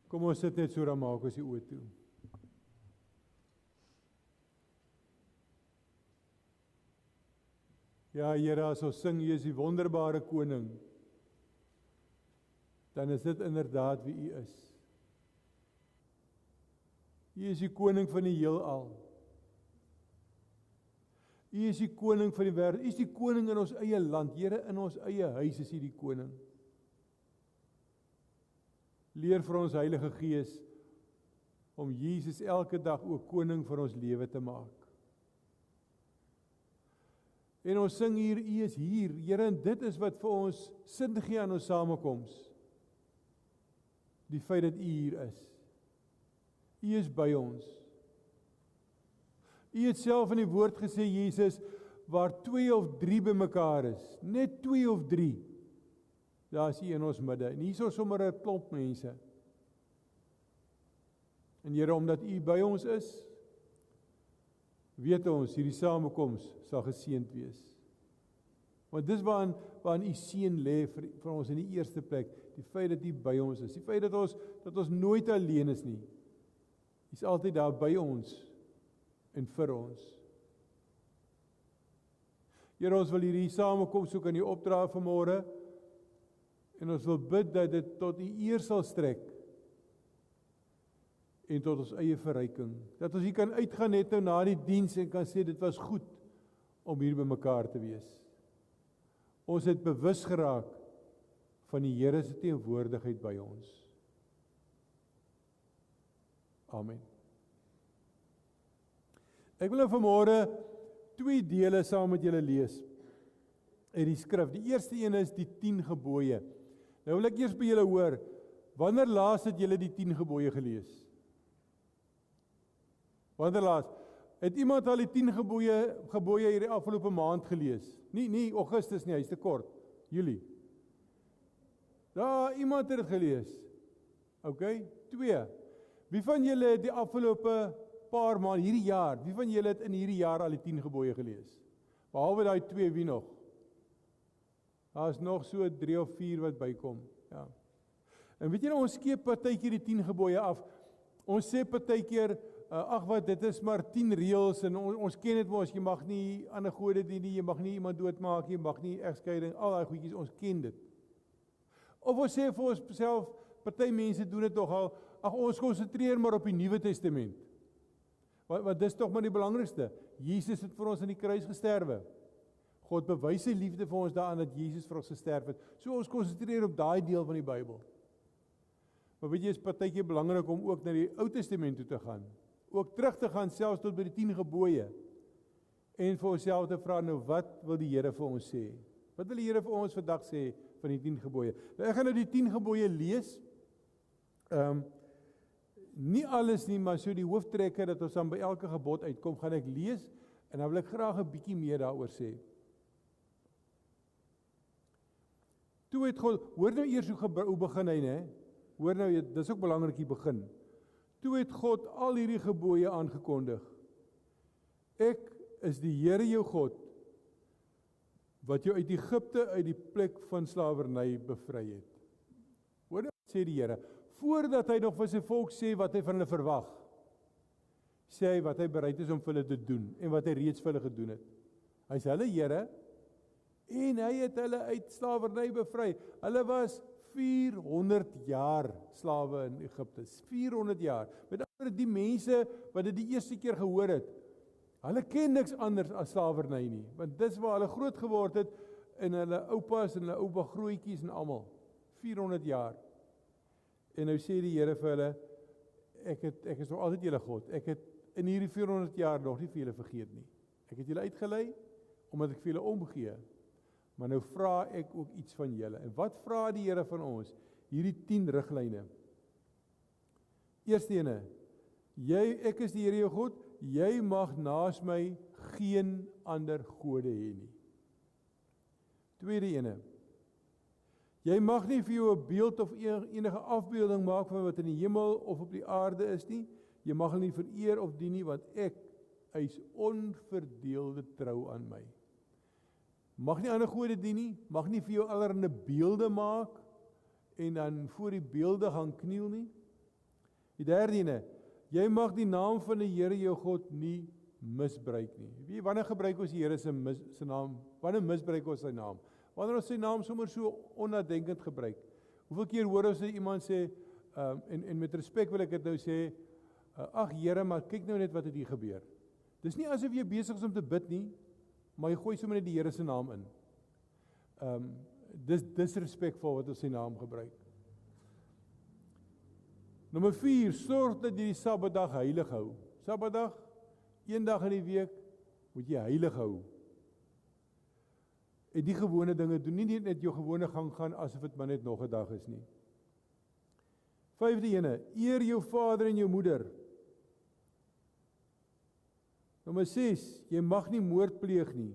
Kom ons sit net so, dan maak ons die oë toe. Ja, Here, as ons sing, U is die wonderbare koning, dan is dit inderdaad wie U is. U is die koning van die heelal. U is die koning van die wêreld. U is die koning in ons eie land. Here, in ons eie huis is U die koning. Leer vir ons Heilige Gees om Jesus elke dag ook koning van ons lewe te maak. En ons sing hier, U is hier. Here, en dit is wat vir ons sin gee aan ons samekoms. Die feit dat U hier is. U is by ons. U het self in die woord gesê, Jesus, waar 2 of 3 bymekaar is, net 2 of 3, daar is U in ons midde. En hier is sommer 'n klomp mense. En Here, omdat U by ons is, weet ons, hierdie samekoms sal geseënd wees. Want dis waarin U seën lê vir ons in die eerste plek, die feit dat U by ons is, die feit dat ons nooit alleen is nie. U is altyd daar by ons en vir ons. Here, ons wil hierdie samekoms ook aan U opdra vanmôre, en ons wil bid dat dit tot U eer sal strek, en tot ons eie verryking. Dat ons hier kan uitgaan net nou na die diens en kan sê, dit was goed om hier by mekaar te wees. Ons het bewus geraak van die Here se teenwoordigheid by ons. Amen. Ek wil nou vanmôre 2 dele saam met julle lees uit die skrif. Die eerste een is die 10 gebooie. Nou wil ek eers by julle hoor, wanneer laas het julle die 10 gebooie gelees? Wanneer laas? Het iemand al die 10 gebooie hierdie afgelope maand gelees? Nie Augustus nie, hy's te kort. Julie. Daar, iemand het dit gelees. OK, 2. Wie van julle het die afgelope paar maand, hierdie jaar, wie van julle het in hierdie jaar al die 10 gebooie gelees? Behalwe daai 2, wie nog? Daar is nog so 3 of 4 wat bykom. Ja. En weet julle, ons skeep partykeer die 10 gebooie af. Ons sê partykeer, ag wat, dit is maar 10 reëls, en ons ken dit mos, jy mag nie ander gode dien nie, jy mag nie iemand doodmaak, jy mag nie egskeiding, al daai goedjies, ons ken dit. Of ons sê vir ons self, party mense doen dit nogal, ag ons konsentreer maar op die Nuwe Testament. Want dis tog maar die belangrikste. Jesus het vir ons aan die kruis gesterwe. God bewys sy liefde vir ons daaraan dat Jesus vir ons gesterf het. So ons konsentreer op daai deel van die Bybel. Maar weet jy, is partykeer belangrik om ook na die Ou Testament toe te gaan. Ook terug te gaan selfs tot by die 10 gebooie. En vir onsself te vra, nou wat wil die Here vir ons sê? Wat wil die Here vir ons vandag sê van die 10 gebooie? Nou ek gaan nou die 10 gebooie lees. Nie alles nie, maar so die hooftrekke dat ons dan by elke gebod uitkom, gaan ek lees, en dan wil ek graag 'n bietjie meer daaroor sê. Toe het God, hoor nou eers hoe begin hy, né? Hoor nou, dis ook belangrik hier begin. Toe het God al hierdie gebooie aangekondig. Ek is die Here jou God, wat jou uit Egipte, uit die plek van slawerny bevry het. Hoor nou, sê die Here, voordat hy nog vir sy volk sê wat hy van hulle verwag, sê hy wat hy bereid is om vir hulle te doen, en wat hy reeds vir hulle gedoen het. Hy is hulle Here, en hy het hulle uit slawerny bevry. Hulle was 400 jaar slawe in Egipte. 400 jaar. Met ander woorde, die mense wat dit die eerste keer gehoor het, hulle ken niks anders as slawerny nie, want dis waar hulle groot geword het, en hulle oupas en hulle oupa grootjies en almal. 400 jaar. En nou sê die Here vir hulle, ek is nog altyd julle God. Ek het in hierdie 400 jaar nog nie vir julle vergeet nie. Ek het julle uitgelei, omdat ek vir julle omgee. Maar nou vra ek ook iets van julle. En wat vra die Here van ons? Hierdie 10 riglyne. Eerste ene, ek is die Here jou God, jy mag naas my geen ander gode hê nie. Tweede ene, jy mag nie vir jou 'n beeld of enige afbeelding maak van wat in die hemel of op die aarde is nie. Jy mag hulle nie vereer of dien nie, want ek is onverdeelde trou aan my. Mag nie ander gode dien nie, mag nie vir jou allerlei beelde maak en dan voor die beelde gaan kniel nie. Die derde ene, jy mag die naam van die Here jou God nie misbruik nie. Wie, wanneer gebruik ons die Here se naam? Wanneer misbruik ons sy naam? Wanneer ons sy naam sommer so onnadenkend gebruik. Hoeveel keer hoor ons iemand sê, en met respek wil ek dit nou sê, ag Here, maar kyk nou net wat het hier gebeur. Dis nie asof jy besig is om te bid nie, maar jy gooi sommer net die Here se naam in. Dis disrespectful wat ons sy naam gebruik. Nommer 4, sorg dat jy die Sabbatdag heilig hou. Sabbatdag, een dag in die week, moet jy heilig hou. En die gewone dinge doen, nie net jou gewone gang gaan, asof het maar net nog 'n dag is nie. 5de ene, eer jou vader en jou moeder. Nommer 6, jy mag nie moord pleeg nie.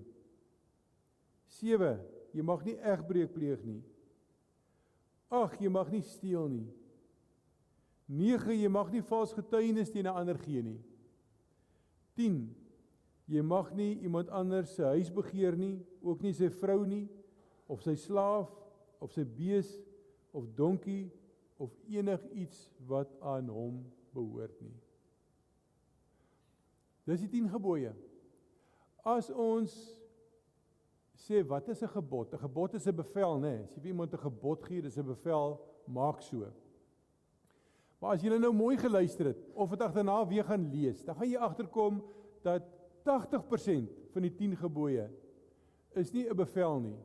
7, jy mag nie egbreek pleeg nie. 8, jy mag nie steel nie. 9, jy mag nie vals getuienis teen 'n ander gee nie. 10, jy mag nie iemand anders se huis begeer nie, ook nie sy vrou nie, of sy slaaf, of sy bees, of donkie, of enigiets wat aan hom behoort nie. Dis die 10 gebooie. As ons sê, wat is 'n gebod? 'n Gebod is 'n bevel, né? As jy vir iemand 'n gebod gee, dis 'n bevel, maak so. Maar as jy nou mooi geluister het, of het agterna weer gaan lees, dan gaan jy agterkom dat 80% van die 10 gebooie is nie 'n bevel nie,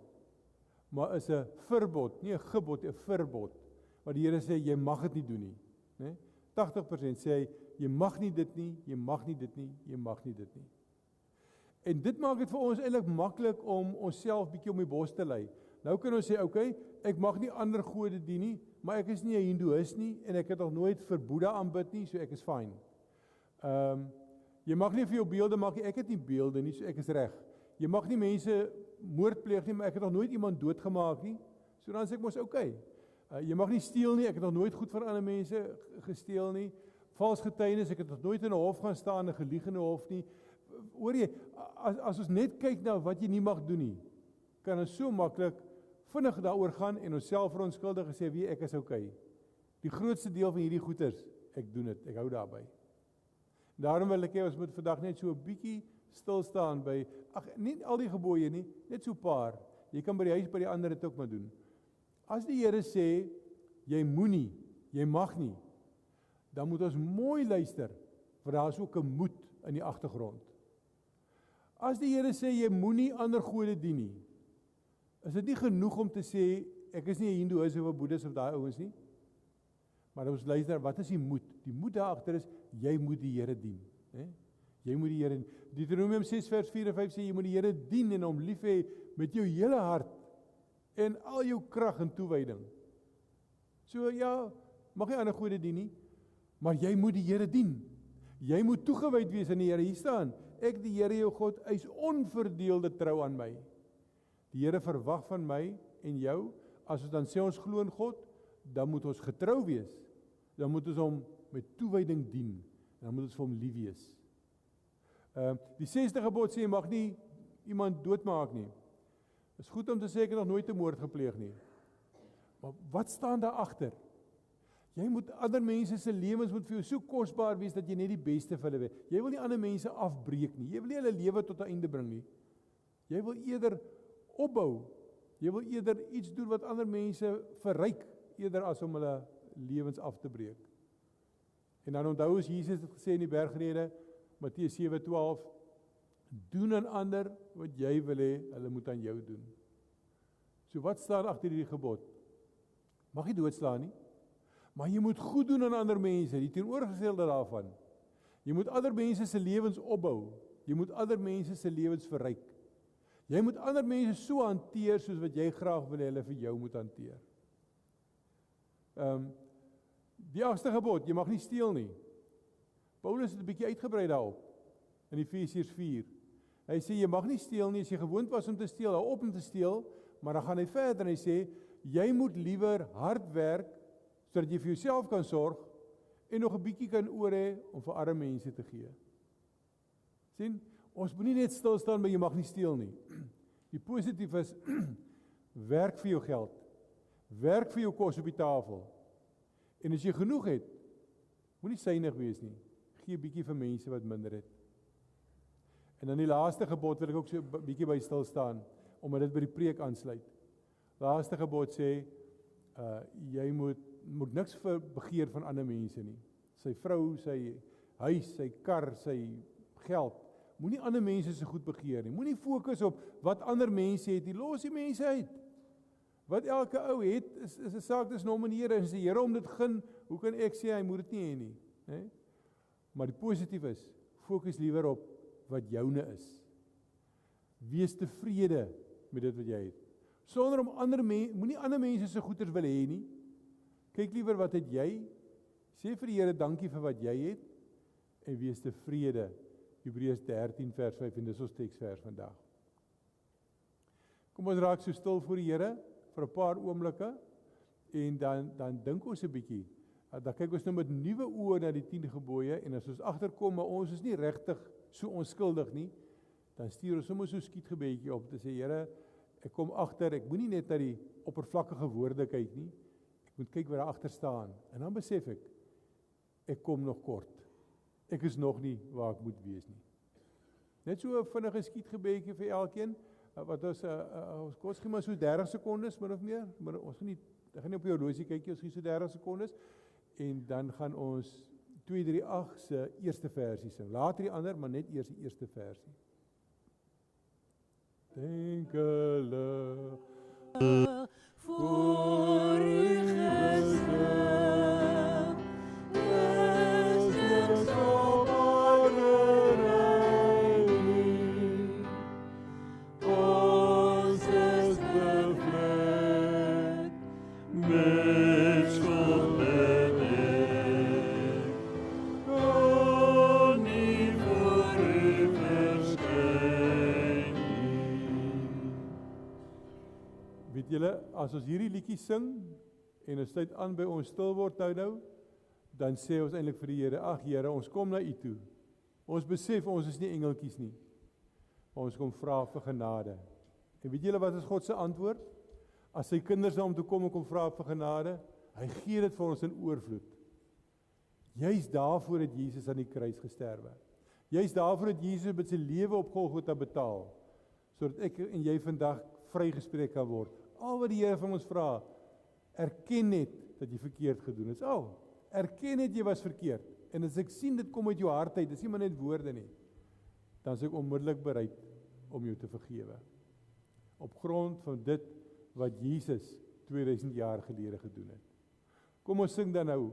maar is 'n verbod, nie 'n gebod, 'n verbod. Maar die Here sê, jy mag dit nie doen nie. Nee? 80% sê, jy mag nie dit nie, jy mag nie dit nie, jy mag nie dit nie. En dit maak dit vir ons eintlik maklik om onsself bietjie om die bos te lei. Nou kan ons sê, okay, ek mag nie ander gode dien nie, maar ek is nie 'n Hindoeïs nie, en ek het nog nooit vir Boeddha aanbid nie, so ek is fyn. Jy mag nie vir jou beelde maak nie, ek het nie beelde nie, so ek is reg. Jy mag nie mense moord pleeg nie, maar ek het nog nooit iemand doodgemaak nie, so dan sê ek mos, okay. Jy mag nie steel nie, ek het nog nooit goed van ander mense gesteel nie. Vals getuienis, ek het nog nooit in 'n hof gaan staan, 'n gelieg in 'n hof nie. Hoor jy, as ons net kyk na wat jy nie mag doen nie, kan ons so maklik vinnig daaroor gaan en onsself verontskuldig en sê, wie, ek is okay. Die grootste deel van hierdie goeters, ek doen dit, ek hou daarby. Daarom wil ek hê, ons moet vandag net so 'n bietjie stil staan by, nie al die gebooie nie, net so 'n paar. Jy kan by die huis by die ander dit ook maar doen. As die Here sê, jy moenie, jy mag nie, dan moet ons mooi luister, want daar is ook 'n moet in die agtergrond. As die Here sê, jy moenie ander gode dien nie, is dit nie genoeg om te sê, ek is nie 'n Hindoeïs of 'n Boeddhis of daai ouens nie, maar ons luister, wat is die moed? Die moed daar agter is, jy moet die Here dien. Jy moet die Here, Deuteronomium 6 vers 4 en 5 sê, jy moet die Here dien en hom lief hê met jou hele hart, en al jou krag en toewyding. So ja, mag jy ander gode dien nie, maar jy moet die Here dien. Jy moet toegewyd wees aan die Here. Hier staan, ek die Here jou God, eis onverdeelde trou aan my. Die Here verwag van my en jou, as ons dan sê ons glo in God, dan moet ons getrou wees. Dan moet ons hom met toewyding dien. Dan moet ons vir hom lief wees. Die 6de gebod sê, jy mag nie iemand doodmaak nie. Het is goed om te sê, ek het nog nooit 'n moord gepleeg nie. Maar wat staan daar agter? Jy moet ander mense se lewens moet vir jou so kosbaar wees, dat jy net die beste vir hulle wil. Jy wil nie ander mense afbreek nie. Jy wil nie hulle lewe tot 'n einde bring nie. Jy wil eerder opbou. Jy wil eerder iets doen wat ander mense verryk, eerder as om hulle lewens af te breek. En dan onthou ons Jesus het gesê in die bergrede, Matteus 7:12, doen aan ander wat jy wil hê, hulle moet aan jou doen. So wat staan agter hierdie gebod? Mag jy doodslaan nie, maar jy moet goed doen aan ander mense, die teenoorgestelde daarvan. Jy moet ander mense se lewens opbou, jy moet ander mense se lewens verryk. Jy moet ander mense so hanteer, soos wat jy graag wil hê hulle vir jou moet hanteer. Die 8ste gebod, jy mag nie steel nie. Paulus het 'n bietjie uitgebrei daarop, in Efesiërs 4. Hy sê, jy mag nie steel nie, as jy gewoond was om te steel, hou op om te steel, maar dan gaan hy verder en hy sê, jy moet liewer hard werk, sodat jy vir jouself kan sorg, en nog 'n bietjie kan oor hê om vir arme mense te gee. Sien, ons moet nie net stil staan by jy mag nie steel nie. Die positief is, werk vir jou geld, werk vir jou kos op die tafel, en as jy genoeg het, Moenie synig wees nie. Gee 'n bietjie vir mense wat minder het. En dan die laaste gebod wil ek ook so 'n bietjie by stil staan, omdat dit by die preek aansluit. Laaste gebod sê, jy moet niks begeer van ander mense nie. Sy vrou, sy huis, sy kar, sy geld. Moenie ander mense se goed begeer nie. Moenie fokus op wat ander mense het nie. Los die mense uit. Wat elke ou het, is 'n saak dis hom en die Here. En as die Here hom dit gun, hoe kan ek sê hy moet dit nie hê nie, né? Maar die positief is, fokus liewer op wat joune is. Wees tevrede met dit wat jy het. Sonder om moenie ander mense se goeders wil hê nie. Kyk liewer wat het jy? Sê vir die Here dankie vir wat jy het en wees tevrede. Hebreërs 13 vers 5 en dis ons teksvers vandag. Kom ons raak so stil voor die Here vir 'n paar oomblikke en dan dink ons 'n bietjie. Dan kyk ons nou met nuwe oë na die 10 gebooie en as ons agterkom maar ons is nie regtig so onskuldig nie, dan stuur ons sommer so 'n skietgebedjie op te sê Here, ek kom agter, ek moenie net na die oppervlakkige woorde kyk nie. Ek moet kyk wat daar agter staan en dan besef ek kom nog kort. Ek is nog nie waar ek moet wees nie. Net so 'n vinnige skietgebedjie vir elkeen. Wat ons kos gee maar so 30 sekondes min of meer, maar ons gaan nie op die horlosie kyk nie, ons gee so 30 sekondes en dan gaan ons 238 se eerste versie sing. Later die ander, maar net eers die eerste versie. Denkelig voor U gesig, is dit op aarde nie. Ons is bevlek met skuld en ek, kon nie voor U verskyn nie. Weet julle, as ons hierdie liedjie sing en ons sluit aan by ons stil word nou, dan sê ons eintlik vir die Here, ag Here, ons kom na U toe. Ons besef ons is nie engeltjies nie. Maar ons kom vra vir genade. En weet julle wat is God se antwoord? As sy kinders na hom toe kom en kom vra vir genade, hy gee dit vir ons in oorvloed. Juist daarvoor het Jesus aan die kruis gesterwe. Juist daarvoor het Jesus met sy lewe op Golgotha betaal, sodat ek en jy vandag vrygespreek kan word. Al wat die Here van ons vra, erken net dat jy verkeerd gedoen het. Erken net jy was verkeerd. En as ek sien dit kom uit jou hart uit, dis nie maar net woorde nie, dan is ek onmiddellik bereid om jou te vergewe. Op grond van dit wat Jesus 2000 jaar gelede gedoen het. Kom ons sing dan nou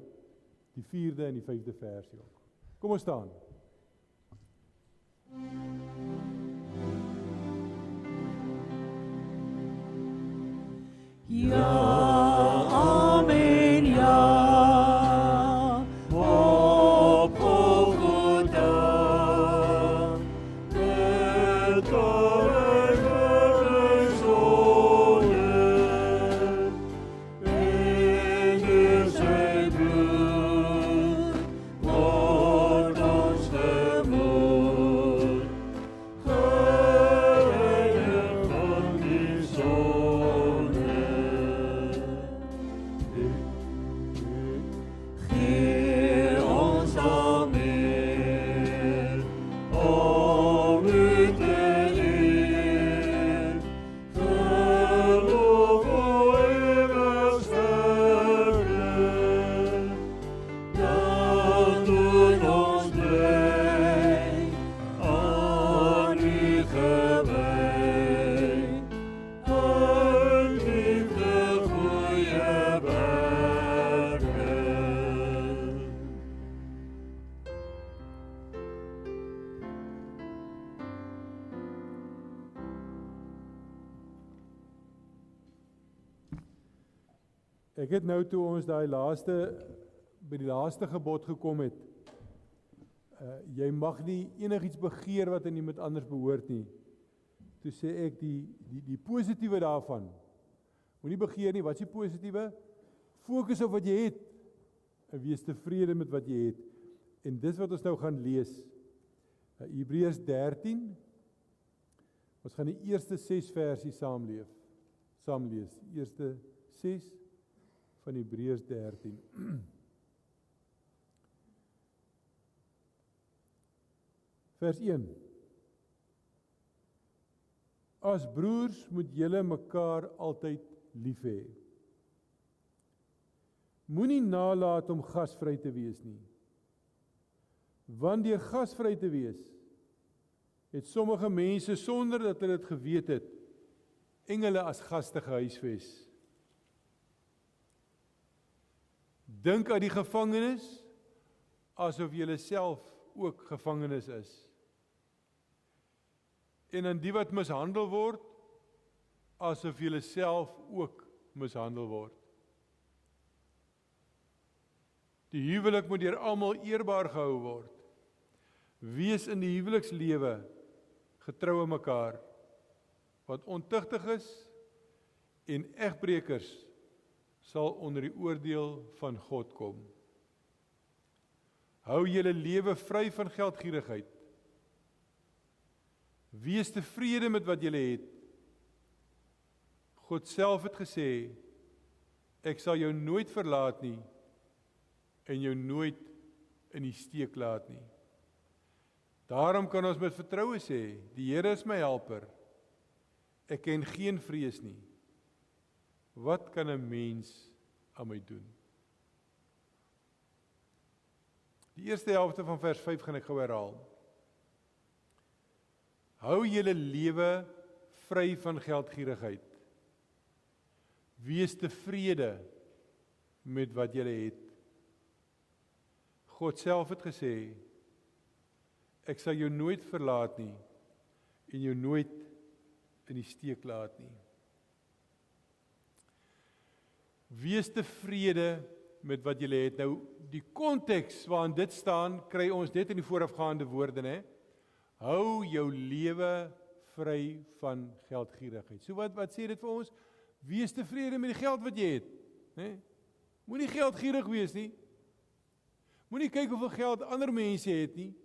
die 4de en die 5de versie ook. Kom ons staan. Ja, amen, ja, op Golgotha, betaal vir my sonde, en deur sy bloed word ons gemoed, geheilig van die sonde. Geer ons dan meer, om U te eer, geloof o ewig sterkte, dan doen ons bly, aan U gewy, uit liefde goeie werke. Ek het nou toe ons by die laaste gebod gekom het, jy mag nie enigiets begeer wat aan iemand anders behoort nie. Toe sê ek die positiewe daarvan, moenie begeer nie, wat is die positiewe? Fokus op wat jy het, en wees tevrede met wat jy het. En dis wat ons nou gaan lees, Hebreërs 13, ons gaan die eerste 6 versies saamlees, die eerste 6 van Hebreërs 13. Vers 1. As broers moet julle mekaar altyd lief hê. Moenie nalat om gasvry te wees nie. Want deur gasvry te wees, het sommige mense sonder dat hulle dit geweet het, engele as gaste gehuisves. Dink aan die gevangenes, asof julle self ook gevangenes is. En aan die wat mishandel word, asof julle self ook mishandel word. Die huwelik moet deur almal eerbaar gehou word. Wees in die huwelikslewe getrou aan mekaar, wat ontugtig is en egbrekers sal onder die oordeel van God kom. Hou julle lewe vry van geldgierigheid. Wees tevrede met wat julle het. God self het gesê, ek sal jou nooit verlaat nie en jou nooit in die steek laat nie. Daarom kan ons met vertroue sê, die Here is my helper. Ek ken geen vrees nie. Wat kan 'n mens aan my doen? Die eerste helfte van vers 5 gaan ek gou herhaal. Hou julle lewe vry van geldgierigheid. Wees tevrede met wat julle het. God self het gesê, ek sal jou nooit verlaat nie en jou nooit in die steek laat nie. Wees tevrede met wat jy het. Nou, die konteks waarin dit staan, kry ons net in die voorafgaande woorde, né? Hou jou lewe vry van geldgierigheid. So wat sê dit vir ons? Wees tevrede met die geld wat jy het, né? Moenie geldgierig wees nie. Moenie kyk hoeveel geld ander mense het nie.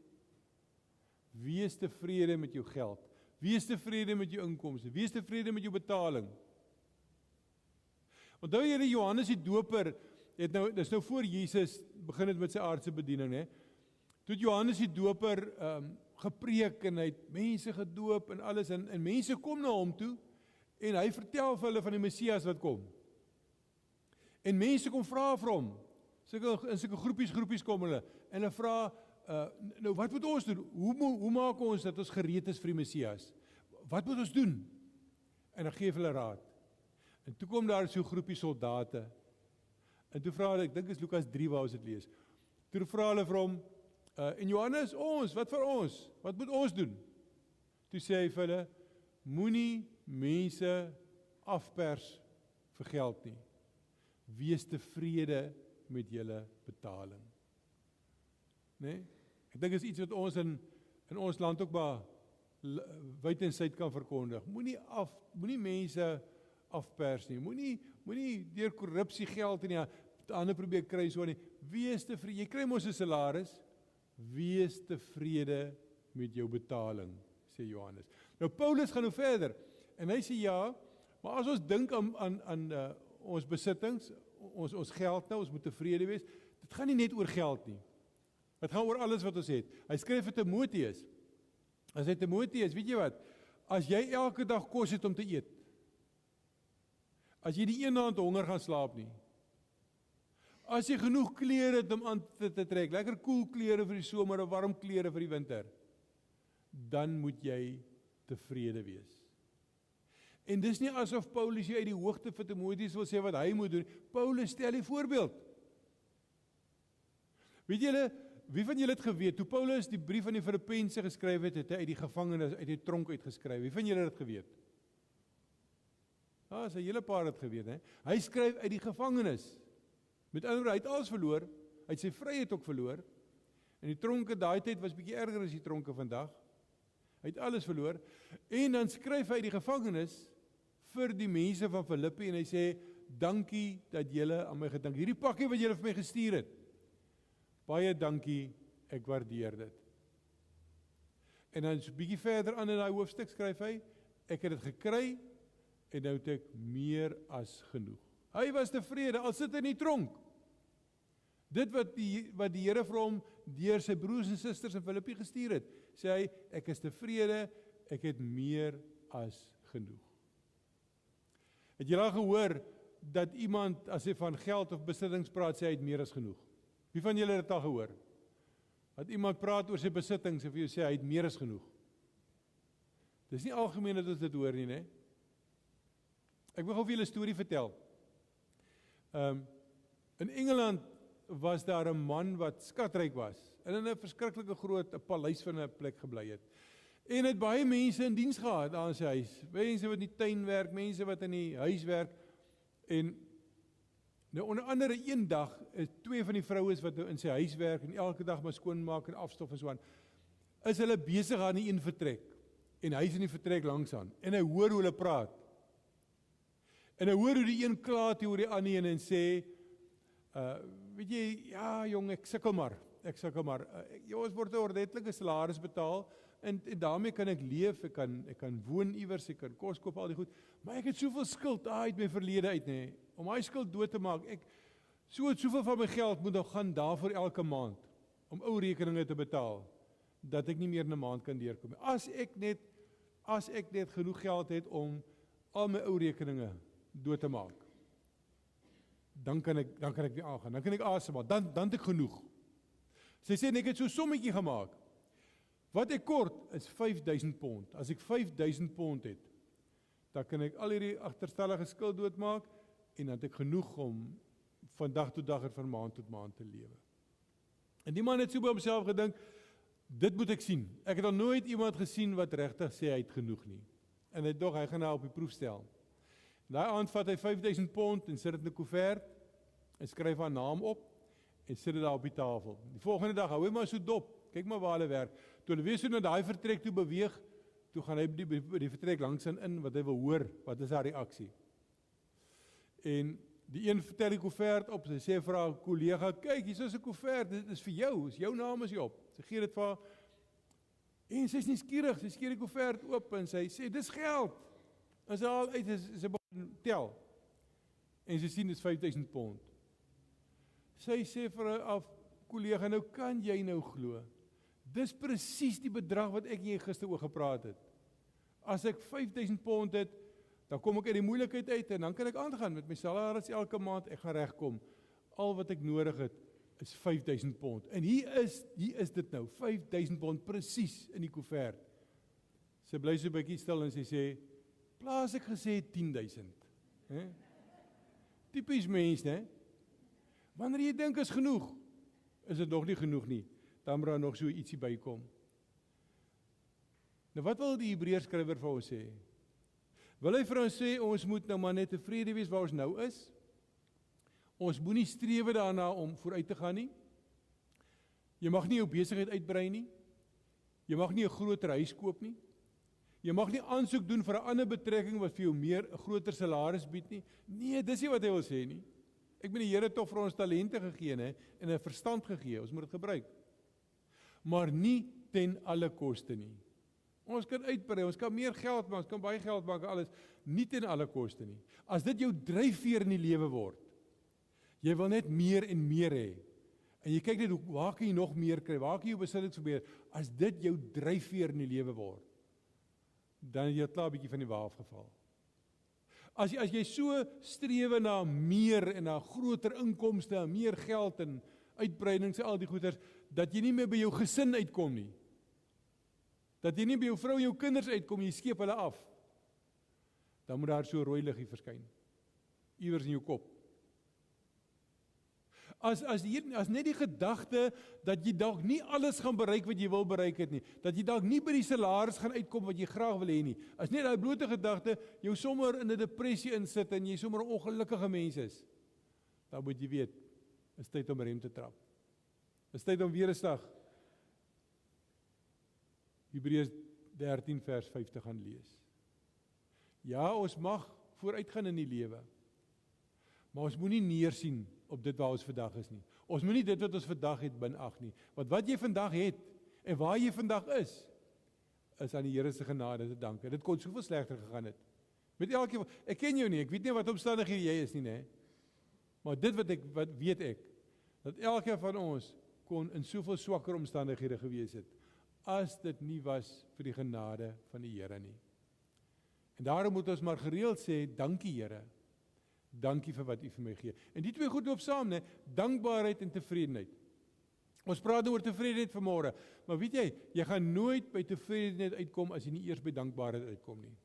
Wees tevrede met jou geld. Wees tevrede met jou inkomste. Wees tevrede met jou betaling. Onthou julle Johannes die Doper het nou, dis nou voor Jesus begin het met sy aardse bediening, hè? Toe Johannes die Doper gepreek en hy het mense gedoop en alles en mense kom na hom toe en hy vertel vir hulle van die Messias wat kom. En mense kom vra vir hom. In sulke groepies kom hulle en hulle vra nou wat moet ons doen? Hoe maak ons dat ons gereed is vir die Messias? Wat moet ons doen? En dan gee hulle raad. En toe kom daar so 'n groepie soldate. En toe vra hulle, ek dink is Lukas 3 waar ons dit lees. Toe vra hulle vir hom, en Johannes, wat vir ons? Wat moet ons doen? Toe sê hy vir hulle, moenie mense afpers vir geld nie. Wees tevrede met julle betaling. Nee? Ek dink is iets wat ons in ons land ook maar wyd en suid kan verkondig. Moenie mense afpers nie. Moenie deur korrupsie geld in die ander probeer kry so nie. Wees tevrede. Jy kry mos 'n salaris. Wees tevrede met jou betaling, sê Johannes. Nou Paulus gaan nou verder en hy sê ja, maar as ons dink aan ons besittings, ons geld nou, ons moet tevrede wees. Dit gaan nie net oor geld nie. Dit gaan oor alles wat ons het. Hy skryf vir Timoteus. Hy sê Timoteus, weet jy wat? As jy elke dag kos het om te eet, as jy die een aand honger gaan slaap nie, as jy genoeg klere het om aan te trek, lekker koel klere vir die somer of warm klere vir die winter, dan moet jy tevrede wees. En dis nie asof Paulus jy uit die hoogte vir Timoteus wil sê wat hy moet doen. Paulus stel die voorbeeld. Weet julle, wie van julle het geweet, toe Paulus die brief aan die Filippense geskryf het, het hy uit die gevangenis, uit die tronk uitgeskryf. Wie van julle het geweet? Is 'n hele paar het geweet, hè? Hy skryf uit die gevangenis. Met ander woorde, hy het alles verloor, hy het sy vryheid ook verloor. En die tronke daai tyd was bietjie erger as die tronke vandag. Hy het alles verloor. En dan skryf hy uit die gevangenis vir die mense van Filippi en hy sê, dankie dat julle aan my gedink. Hierdie pakkie wat julle vir my gestuur het. Baie dankie, ek waardeer dit. En dan so 'n bietjie verder aan in daai hoofstuk skryf hy, ek het dit gekry en nou het ek meer as genoeg. Hy was tevrede, al sit hy in die tronk. Dit wat die Here vir hom deur sy broers en susters in Filippi gestuur het, Sê hy, ek is tevrede, ek het meer as genoeg. Het jy al gehoor dat iemand, as hy van geld of besittings praat, sê hy het meer as genoeg? Wie van julle het dit al gehoor? Dat iemand praat oor sy besittings en vir jou sê hy het meer as genoeg? Dis nie algemeen dat ons dit hoor nie, né? Ek wil gou vir julle 'n storie vertel. In Engeland was daar 'n man wat skatryk was en in 'n verskriklike groot 'n paleis van 'n plek gebly het. En het baie mense in diens gehad daar in sy huis. Mense wat in die tuin werk, mense wat in die huis werk. En nou onder andere een dag is 2 van die vroues wat in sy huis werk en elke dag maar skoonmaak en afstof en so aan. Is hulle besig aan die een vertrek en hy is in die vertrek langs aan en hy hoor hoe hulle praat. En hy hoor hoe die een kla teenoor die ander een en sê, weet jy, ja jong, ek sukkel maar. Ons word 'n ordentlike salaris betaal en daarmee kan ek leef, ek kan woon iewers, ek kan kos koop, al die goed, maar ek het soveel skuld uit my verlede uit, nee, om hy skuld dood te maak, soveel van my geld moet nou gaan daarvoor elke maand, om ou rekeninge te betaal, dat ek nie meer in 'n maand kan deurkom. As ek net genoeg geld het om al my ou rekeninge dood te maak, dan kan ek weer aangaan, dan kan ek asemhaal, dan het ek genoeg. Sy sê, ek het so 'n sommetjie gemaak. Wat ek kort is 5.000 pond. As ek 5.000 pond het, dan kan ek al hierdie agterstallige skuld doodmaak en dan het ek genoeg om van dag tot dag en van maand tot maand te lewe. En die man het so by homself gedink, dit moet ek sien. Ek het al nooit iemand gesien wat regtig sê hy het genoeg nie. En hy gaan nou op die proef stel. En daai aand vat hy 5.000 pond en sit dit in 'n koevert en skryf haar naam op en sit dit daar op die tafel. Die volgende dag hou hy maar so dop. Kyk maar waar hulle werk. Toe hulle weer so na daai vertrek toe beweeg, toe gaan hy die vertrek langs in wat hy wil hoor, wat is haar reaksie. En die een vertel die koevert op, sy sê vir haar kollega, kyk, hier is 'n koevert, dit is vir jou, jou naam is hier op. Sy gee dit vir haar, en sy is nuuskierig, sy skeer die koevert oop en sy sê, dis geld. En sy haal uit, sy begin tel. En sy sien, dit is 5.000 pond. Sy sê vir haar kollega, nou kan jy nou glo. Dis presies die bedrag wat ek en jy gister oor gepraat het. As ek 5.000 pond het, dan kom ek uit die moeilikheid uit en dan kan ek aangaan met my salaris elke maand, ek gaan regkom. Al wat ek nodig het is 5.000 pond. En hier is dit nou, 5.000 pond presies in die koevert. Sy bly so 'n bietjie stil en sy sê, plaas ek gesê 10.000. Typies mens, né? Wanneer jy dink is genoeg, is dit nog nie genoeg nie. Dan moet daar nog so ietsie bykom. Nou wat wil die Hebreërskrywer vir ons sê? Wil hy vir ons sê, ons moet nou maar net tevrede wees waar ons nou is? Ons moenie strewe daarna om vooruit te gaan nie. Jy mag nie jou besigheid uitbrei nie. Jy mag nie 'n groter huis koop nie. Jy mag nie aansoek doen vir 'n ander betrekking wat vir jou 'n groter salaris bied nie. Nee, dis nie wat hy wil sê nie. Ek bedoel die Here het tog vir ons talente gegee, hè, en 'n verstand gegee. Ons moet dit gebruik. Maar nie ten alle koste nie. Ons kan uitbrei, ons kan meer geld maak, ons kan baie geld maak, alles, nie ten alle koste nie. As dit jou dryfveer in die lewe word, jy wil net meer en meer hê, en jy kyk net, waar kan jy nog meer kry, waar kan jy jou besittings verbeter, as dit jou dryfveer in die lewe word, dan het jy klaar 'n bietjie van die wa afgeval. As jy so strewe na meer en na groter inkomste, en meer geld en uitbreidings en al die goeders, dat jy nie meer by jou gesin uitkom nie. Dat jy nie by jou vrou en jou kinders uitkom, jy skeep hulle af. Dan moet daar so 'n rooi liggie verskyn. Iewers in jou kop. As net die gedagte dat jy dalk nie alles gaan bereik wat jy wil bereik het nie, dat jy dalk nie by die salaris gaan uitkom wat jy graag wil hê nie, as net daai blote gedagte jou sommer in 'n depressie insit en jy sommer 'n ongelukkige mens is, dan moet jy weet, is tyd om rem te trap. Is tyd om weer 'n slag Hebreërs 13 vers 5 te gaan lees. Ja, ons mag vooruitgaan in die lewe, maar ons moenie neersien op dit waar ons vandag is nie. Ons moenie dit wat ons vandag het minag nie. Want wat jy vandag het en waar jy vandag is aan die Here se genade te danke. Dit kon soveel slegter gegaan het. Met elkeen, ek ken jou nie, ek weet nie wat omstandighede jy is nie, né? Maar dit wat weet ek, dat elkeen van ons kon in soveel swakker omstandighede gewees het as dit nie was vir die genade van die Here nie. En daarom moet ons maar gereeld sê, dankie Here, dankie vir wat U vir my gee. En die twee goed loop saam, né? Dankbaarheid en tevredenheid. Ons praat oor tevredenheid vanmôre, maar weet jy, jy gaan nooit by tevredenheid uitkom as jy nie eers by dankbaarheid uitkom nie.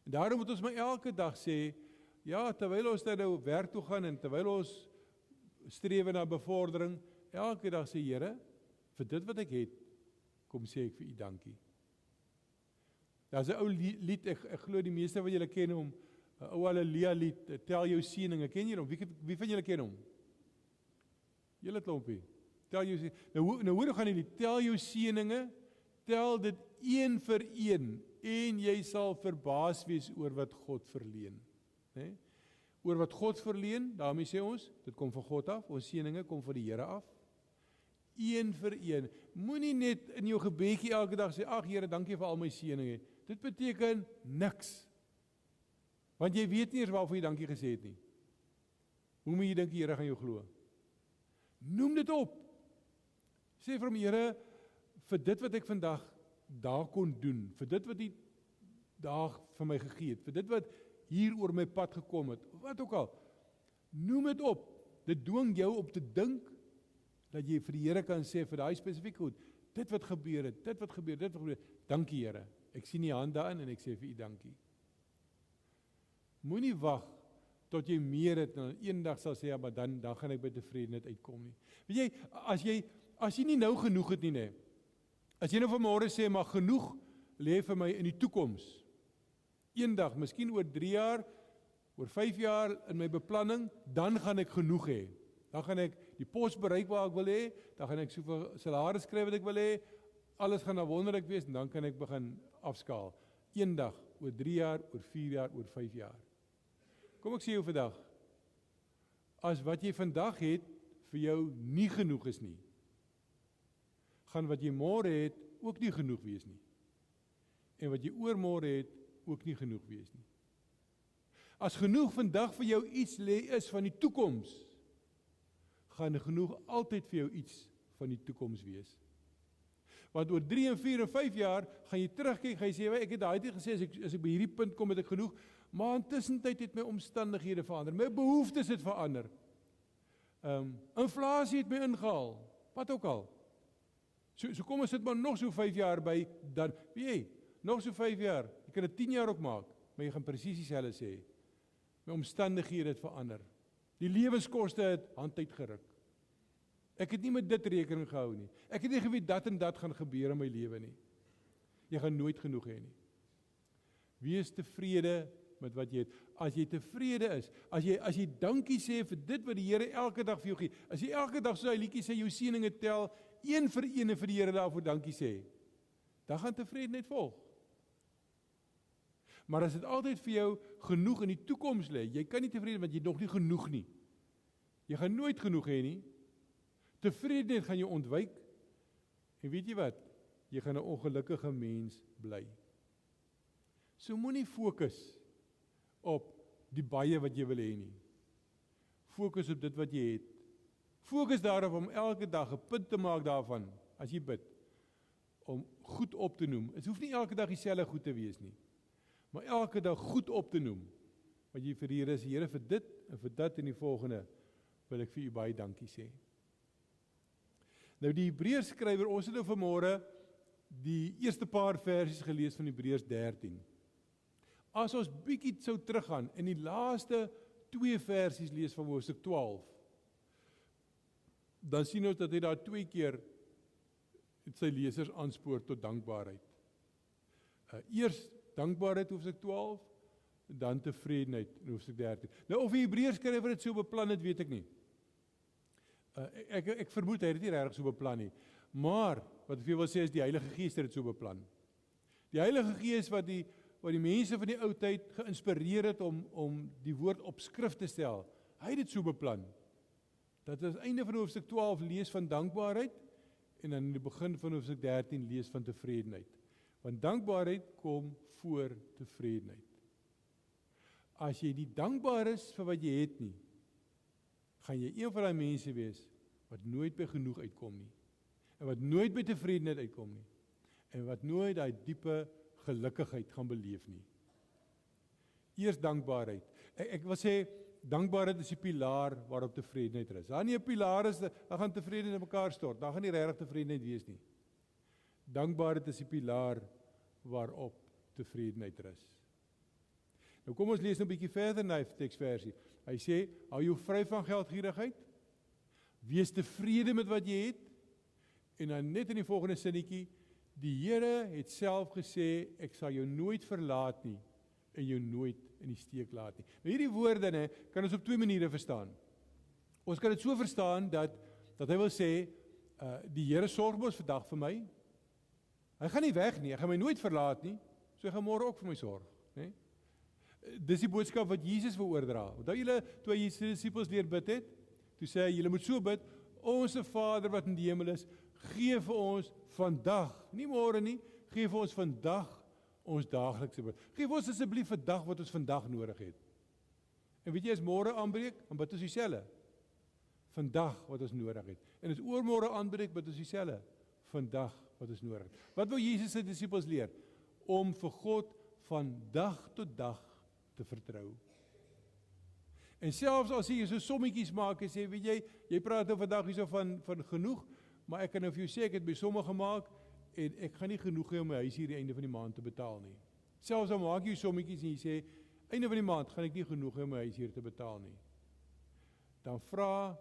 En daarom moet ons maar elke dag sê, ja, terwyl ons nou werk toe gaan en terwyl ons streef na bevordering, elke dag sê Here, vir dit wat ek het, kom sê ek vir U dankie. Daar's 'n ou lied, ek glo die meeste van julle ken hom, 'n ou Halleluja lied, tel jou seëninge, ken julle hom? Wie van julle ken hom? Julle klompie. Tel jou seëninge. Nou hoor gaan die lied, tel jou seëninge, tel dit een vir een en jy sal verbaas wees oor wat God verleen, né? Oor wat God verleen, daarmee sê ons, dit kom van God af, ons seëninge kom van die Here af. Een vir een. Moenie net in jou gebedjie elke dag sê, ag Here, dankie vir al my seëninge. Dit beteken niks. Want jy weet nie eens waarvoor jy dankie gesê het nie. Hoe moet jy dink die Here gaan jou glo? Noem dit op. Sê vir hom, Here, vir dit wat ek vandag daar kon doen, vir dit wat U daar vir my gegee het, vir dit wat hier oor my pad gekom het, wat ook al, noem dit op. Dit dwing jou op te dink, dat jy vir die Here kan sê, vir daai spesifieke goed, dit wat gebeur het, dit wat gebeur het, dankie Here, ek sien die hand daarin en ek sê vir U dankie. Moenie wag tot jy meer het en eendag sal sê, ja, maar dan gaan ek by tevredenheid uitkom nie. Weet jy, as jy nie nou genoeg het nie, nee, as jy nou vanmôre sê, maar genoeg lê vir my in die toekoms, eendag, miskien oor 3 jaar, oor 5 jaar in my beplanning, dan gaan ek genoeg hê. Dan gaan ek die pos bereik waar ek wil hê, dan gaan ek soveel salaris kry wat ek wil hê, alles gaan nou wonderlik wees, en dan kan ek begin afskaal. Eendag, oor 3 jaar, oor 4 jaar, oor 5 jaar. Kom ek sê jou vandag, as wat jy vandag het, vir jou nie genoeg is nie, gaan wat jy môre het, ook nie genoeg wees nie. En wat jy oormôre het, ook nie genoeg wees nie. As genoeg vandag vir jou iets is van die toekoms, gaan genoeg altyd vir jou iets van die toekoms wees. Want oor 3 en 4 en 5 jaar gaan jy terugkyk, gaan jy sê, ek het daai tyd gesê, as ek by hierdie punt kom, het ek genoeg, maar intussen tyd het my omstandighede verander, my behoeftes het verander. Inflasie het my ingehaal, wat ook al. So kom ons sit maar nog so 5 jaar by, dan, weet jy, nog so 5 jaar, jy kan dit 10 jaar ook maak, maar jy gaan presies dieselfde sê, my omstandighede het verander. Die lewenskoste het hand uitgeruk. Ek het nie met dit rekening gehou nie. Ek het nie geweet dat en dat gaan gebeur in my lewe nie. Jy gaan nooit genoeg hê nie. Wees tevrede met wat jy het. As jy tevrede is, as jy dankie sê vir dit wat die Here elke dag vir jou gee, as jy elke dag so 'n liedjie sê, jou seëninge tel, een vir een en vir die Here daarvoor dankie sê, dan gaan tevredenheid volg. Maar as dit altyd vir jou genoeg in die toekoms lê, jy kan nie tevrede want jy nog nie genoeg nie. Jy gaan nooit genoeg hê nie. Tevredenheid gaan jou ontwyk. En weet jy wat? Jy gaan 'n ongelukkige mens bly. So moenie fokus op die baie wat jy wil hê nie. Fokus op dit wat jy het. Fokus daarop om elke dag 'n punt te maak daarvan, as jy bid, om goed op te noem. Het hoef nie elke dag dieselfde goed te wees nie, maar elke dag goed op te noem, wat jy vir die Here sê, Here, vir dit en vir dat en die volgende, wil ek vir U baie dankie sê. Nou die Hebreërs skrywer, ons het nou vanmôre die eerste paar versies gelees van Hebreërs 13. As ons bietjie sou teruggaan en die laaste 2 versies lees van hoofstuk 12, dan sien ons dat hy daar 2 keer sy lesers aanspoor tot dankbaarheid. Eers dankbaarheid hoofstuk 12, dan tevredenheid in hoofstuk 13. Nou of die Hebreërs skrywer dit so beplan het, weet ek nie. Ek vermoed hy het dit nie regtig so beplan nie. Maar wat ek wil sê is die Heilige Gees het dit so beplan. Die Heilige Gees wat die mense van die ou tyd geïnspireer het om die woord op skrif te stel, hy het dit so beplan. Dat ons einde van hoofstuk 12 lees van dankbaarheid en dan in die begin van hoofstuk 13 lees van tevredenheid. Want dankbaarheid kom voor tevredenheid. As jy nie dankbaar is vir wat jy het nie, gaan jy een van die mense wees wat nooit by genoeg uitkom nie. en wat nooit by tevredenheid uitkom nie, en wat nooit daai diepe gelukkigheid gaan beleef nie. Eers dankbaarheid. Ek wil sê, dankbaarheid is die pilaar waarop tevredenheid rus. As nie 'n pilaar is, dan gaan tevredenheid in mekaar stort, dan gaan nie regtig tevredenheid wees nie. Dankbaarheid is die pilaar waarop tevredenheid rus. Nou kom ons lees nou 'n bietjie verder na die teksversie. Hy sê, hou jou vry van geldgierigheid, wees tevrede met wat jy het, en dan net in die volgende sinnetjie, die Here het self gesê, ek sal jou nooit verlaat nie, en jou nooit in die steek laat nie. Nou hierdie woorde kan ons op 2 maniere verstaan. Ons kan dit so verstaan dat hy wil sê, die Here sorg mos vandag vir my. Hy gaan nie weg nie, hy gaan my nooit verlaat nie, so hy gaan môre ook vir my sorg, né? Dis die boodskap wat Jesus wil oordra. Onthou julle toe hy sy disippels leer bid het, toe sê hy, julle moet so bid, onse Vader wat in die hemel is, gee vir ons vandag, nie môre nie, gee vir ons vandag ons daaglikse brood. Geef ons asseblief vandag wat ons vandag nodig het. En weet jy, as môre aanbreek, dan bid ons dieselfde. Vandag wat ons nodig het. En as oormôre aanbreek, bid ons dieselfde. Vandag wat ons nodig het. Wat wil Jesus sy disippels leer? Om vir God van dag tot dag te vertrou. En selfs as jy so sommetjies maak en sê, weet jy praat nou vandag hierso van genoeg, maar ek kan nou vir jou sê, ek het by somme gemaak, en ek gaan nie genoeg hê om my huis hier die einde van die maand te betaal nie. Selfs al maak jy sommetjies en jy sê, einde van die maand gaan ek nie genoeg hê om my huis hier te betaal nie. Dan vra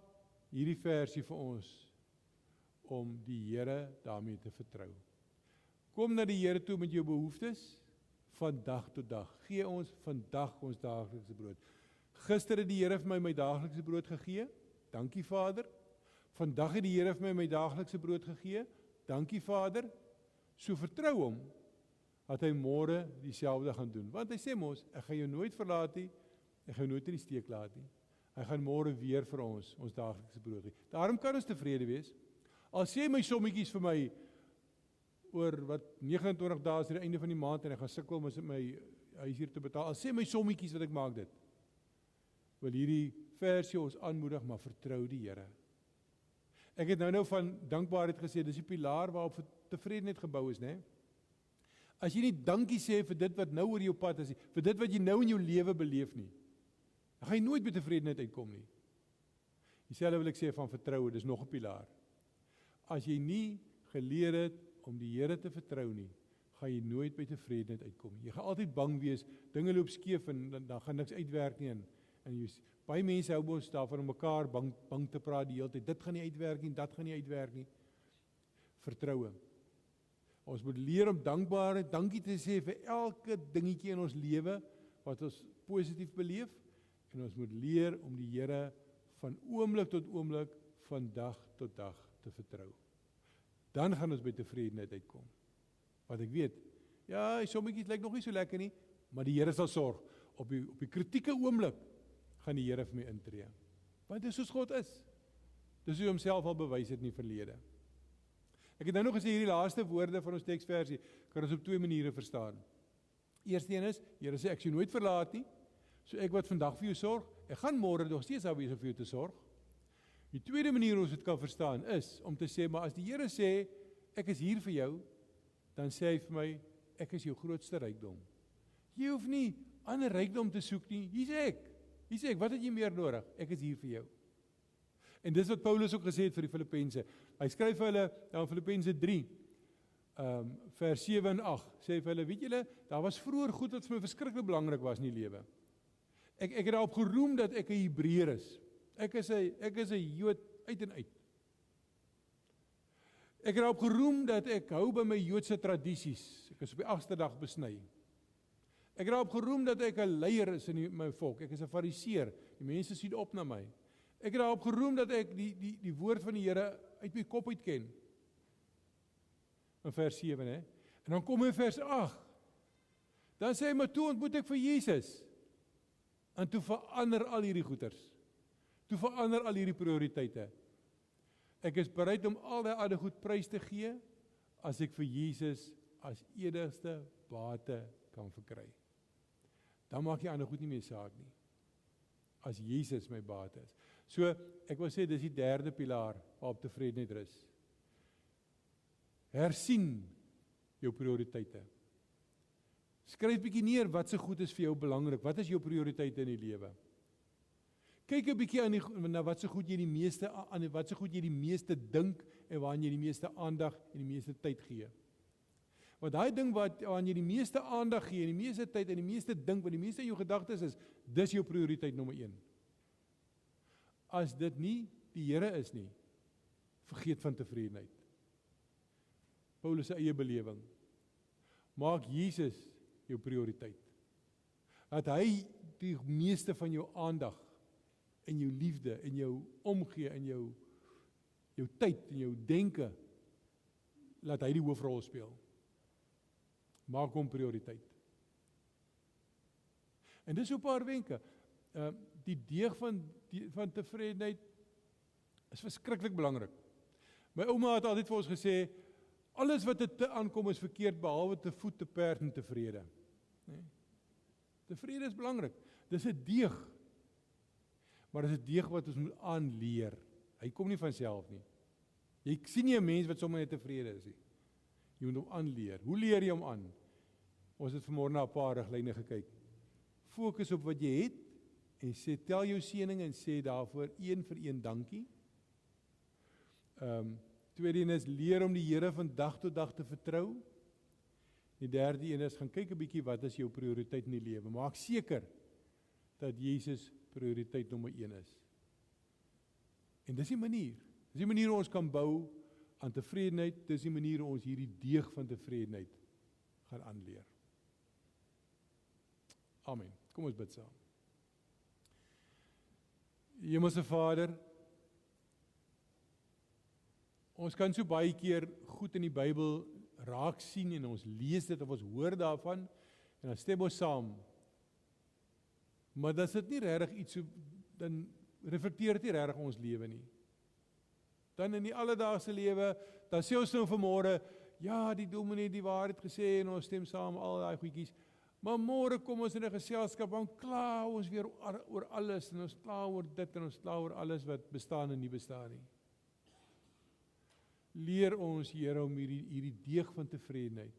hierdie versie vir ons, om die Here daarmee te vertrou. Kom na die Here toe met jou behoeftes, van dag tot dag. Gee ons vandag ons daaglikse brood. Gister het die Here vir my daaglikse brood gegee, dankie Vader. Vandag het die Here vir my daaglikse brood gegee, dankie Vader. So vertrou hom, dat hy môre dieselfde gaan doen. Want hy sê mos, ek gaan jou nooit verlaat nie, ek gaan jou nooit in die steek laat nie. Hy gaan môre weer vir ons daaglikse brood gee. Daarom kan ons tevrede wees. Al sê my sommetjies vir my, oor wat 29 dae is die einde van die maand, en ek gaan sukkel om my huis hier te betaal, al sê my sommetjies wat ek maak dit, wil hierdie versie ons aanmoedig, maar vertrou die Here. Ek het nou van dankbaarheid gesê, dis die pilaar waarop tevredenheid gebou is, né? As jy nie dankie sê vir dit wat nou oor jou pad is, vir dit wat jy nou in jou lewe beleef nie, dan gaan jy nooit by tevredenheid uitkom nie. Dieselfde wil ek sê van vertroue, dis nog 'n pilaar. As jy nie geleer het om die Here te vertrou nie, gaan jy nooit by tevredenheid uitkom nie. Jy gaan altyd bang wees, dinge loop skeef en dan gaan niks uitwerk nie, en baie mense hou ons daarvan om mekaar bang te praat die hele tyd. Dit gaan nie uitwerk nie, dat gaan nie uitwerk nie. Vertroue. Ons moet leer om dankbaarheid, dankie te sê vir elke dingetjie in ons lewe wat ons positief beleef, en ons moet leer om die Here van oomblik tot oomblik, van dag tot dag te vertrou. Dan gaan ons by tevredenheid uitkom. Wat ek weet, ja, sommetjies lyk nog nie so lekker nie, maar die Here sal sorg. Op die kritieke oomblik gaan die Here vir my intree. Want dis soos God is. Dis hoe homself al bewys het in die verlede. Ek het nou nog gesê, hierdie laaste woorde van ons teksversie kan ons op 2 maniere verstaan. Eerste een is, Here sê, ek sal jou nooit verlaat nie, so ek wat vandag vir jou sorg, ek gaan môre nog steeds daar wees om vir jou te sorg. Die tweede manier hoe ons dit kan verstaan is, om te sê, maar as die Here sê, ek is hier vir jou, dan sê hy vir my, ek is jou grootste rykdom. Jy hoef nie ander rykdom te soek nie, hier's ek, wat het jy meer nodig? Ek is hier vir jou. En dis wat Paulus ook gesê het vir die Filippense. Hy skryf vir hulle, in Filippense 3, vers 7 en 8, sê vir hulle, weet julle, daar was vroeër goed wat vir my verskriklik belangrik was in die lewe. Ek het daarop geroem dat ek 'n Hebreër is. Ek is 'n Jood uit en uit. Ek het daarop geroem dat ek hou by my Joodse tradisies. Ek is op die 8ste dag besny. Ek het daarop geroem dat ek 'n leier is in my volk. Ek is 'n fariseer. Die mense sien op na my. Ek het daarop geroem dat ek die woord van die Here uit my kop uit ken. In vers 7, hè. En dan kom hy in vers 8. Dan sê hy, maar toe ontmoet ek vir Jesus. En toe verander al hierdie goeders. Toe verander al hierdie prioriteite. Ek is bereid om al die ander goed prys te gee, as ek vir Jesus as enigste bate kan verkry. Dan maak die ander goed nie meer saak nie. As Jesus my bate is. So, ek wil sê, dis die derde pilaar waarop tevredenheid rus. Hersien jou prioriteite. Skryf bietjie neer wat se goed is vir jou belangrik. Wat is jou prioriteite in die lewe? Kyk 'n bietjie na wat se goed jy die meeste dink en waaraan jy die meeste aandag en die meeste tyd gee. Want daai ding waaraan jy die meeste aandag gee en die meeste tyd en die meeste dink, wat die meeste in jou gedagtes is, dis jou prioriteit nommer 1. As dit nie die Here is nie, vergeet van tevredenheid. Paulus se eie belewing. Maak Jesus jou prioriteit. Dat hy die meeste van jou aandag en jou liefde en jou omgee en jou tyd en jou denke, laat hy die hoofrol speel. Maak hom prioriteit. En dis so 'n paar wenke. Die deeg van tevredenheid is verskriklik belangrik. My ouma het altyd vir ons gesê, alles wat te aankom is verkeerd, behalwe te voet, te perd en tevrede. Nee. Tevrede is belangrik. Dis 'n deeg. Maar dis 'n deeg wat ons moet aanleer. Hy kom nie van self nie. Jy sien nie 'n mens wat sommer net tevrede is nie. Jy moet hom aanleer. Hoe leer jy hom aan? Ons het vanmôre na 'n paar riglyne gekyk. Fokus op wat jy het en sê, tel jou seëninge en sê daarvoor een vir een dankie. Tweede een is, leer om die Here van dag tot dag te vertrou. Die derde een is, gaan kyk 'n bietjie wat is jou prioriteit in die lewe. Maak seker dat Jesus prioriteit nommer 1 is. En dis die manier. Dis die manier hoe ons kan bou aan tevredenheid. Dis die manier hoe ons hierdie deeg van tevredenheid gaan aanleer. Amen. Kom ons bid saam. Hemelse Vader, ons kan so baie keer goed in die Bybel raak sien en ons lees dit of ons hoor daarvan en dan stem ons saam. Maar dis dit nie regtig iets so, dan reflekteer dit nie regtig ons lewe nie. Dan in die alledaagse lewe, dan sê ons nou vanmôre, ja, die dominee die waarheid gesê en ons stem saam al daai goedjies. Maar môre kom ons in 'n geselskap en kla ons weer oor alles en ons kla oor dit en ons kla oor alles wat bestaan en nie bestaan nie. Leer ons, Here, om hierdie deeg van tevredenheid,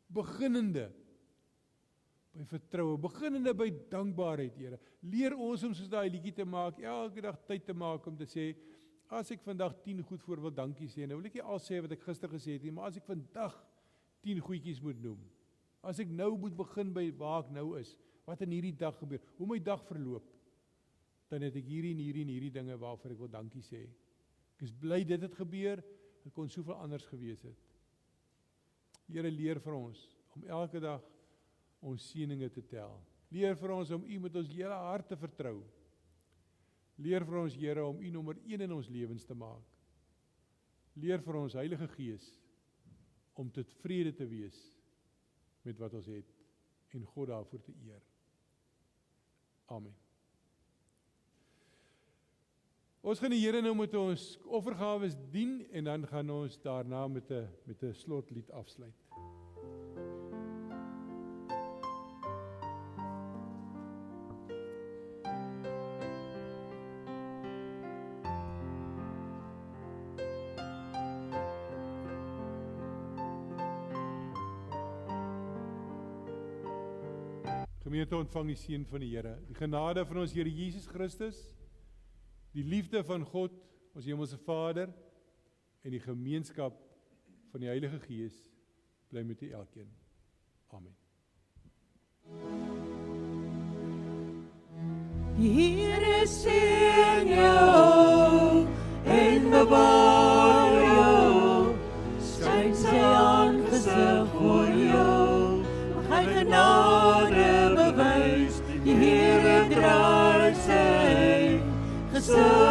beginnende by vertroue, beginnende by dankbaarheid, Here. Leer ons om soos daai liedjie te maak, elke dag tyd te maak om te sê, as ek vandag 10 goed voor wil dankie sê, nou wil ek nie al sê wat ek gister gesê het nie, maar as ek vandag 10 goedjies moet noem, as ek nou moet begin by waar ek nou is, wat in hierdie dag gebeur, hoe my dag verloop, dan het ek hierdie dinge waarvoor ek wil dankie sê. Ek is bly dit het gebeur, het kon soveel anders gewees het. Here, leer vir ons om elke dag ons seëninge te tel. Leer vir ons om U met ons hele hart te vertrou. Leer vir ons, Here, om U nommer 1 in ons lewens te maak. Leer vir ons, Heilige Gees, om tevrede te wees met wat ons het en God daarvoor te eer. Amen. Ons gaan die Here nou met ons offergawes dien en dan gaan ons daarna met 'n slotlied afsluit. Gemeente, ontvang die seën van die Here. Die genade van ons Here Jesus Christus, die liefde van God, ons Hemelse Vader, en die gemeenskap van die Heilige Gees, bly met u elkeen. Amen. Die Here seën jou en bewaar jou, skyn sy aangesig oor jou, mag hy genade bewys, die Here draai sy gesig